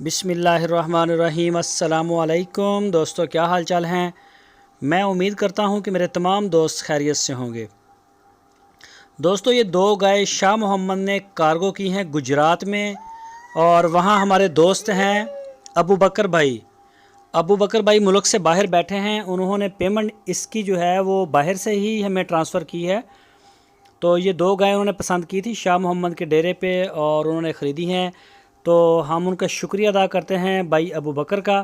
बिस्मिल्लाहिर्रहमानिर्रहीम। अस्सलामुअलैकुम दोस्तों, क्या हाल चाल हैं। मैं उम्मीद करता हूं कि मेरे तमाम दोस्त खैरियत से होंगे। दोस्तों, ये दो गाय शाह मोहम्मद ने कार्गो की हैं गुजरात में, और वहां हमारे दोस्त हैं अबू बकर भाई। अबू बकर भाई मुल्क से बाहर बैठे हैं, उन्होंने पेमेंट इसकी जो है वो बाहर से ही हमें ट्रांसफ़र की है। तो ये दो गाय उन्होंने पसंद की थी शाह मोहम्मद के डेरे पे और उन्होंने ख़रीदी हैं। तो हम उनका शुक्रिया अदा करते हैं भाई अबू बकर का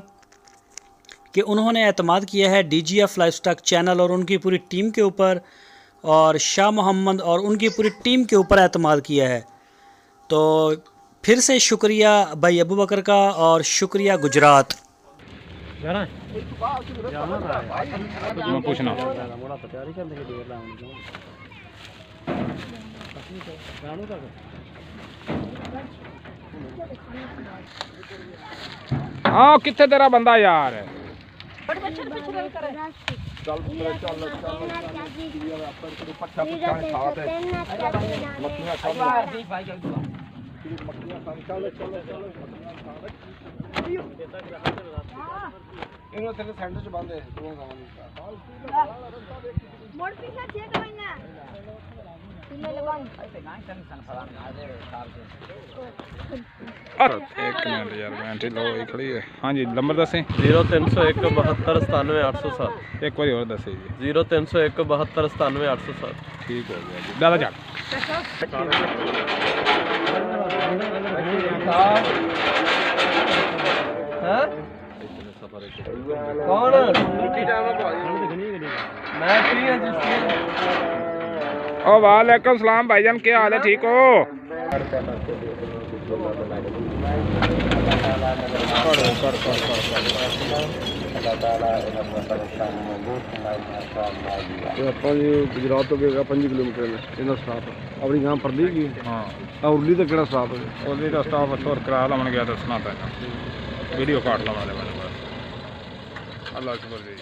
कि उन्होंने एतमाद किया है DGF लाइवस्टॉक चैनल और उनकी पूरी टीम के ऊपर, और शाह मोहम्मद और उनकी पूरी टीम के ऊपर एतमाद किया है। तो फिर से शुक्रिया भाई अबू बकर का, और शुक्रिया गुजरात। पूछना हाँ, कितने तेरा बंदा यार है। एक मिनट यार, बैटरी लो खड़ी है। हाँ जी, नंबर दसें। 0301 72 97 807। एक बार और दसे जी। 0301 72 97 807। ठीक हो गया जी, दादा जा। कौन मैं फ्री है जी। ओ वालेकुम सलाम भाईजान, क्या हाल है, ठीक हो? गुजरात तो 5 किलोमीटर स्टाफ अपनी गांव पर दी हाँ, उर्ली तो केड़ा स्टाफ है उर्ली का स्टाफ छोड़ करा लवन गया दसना पैना वीडियो काट लवा दे। अल्लाह शुक्र जी।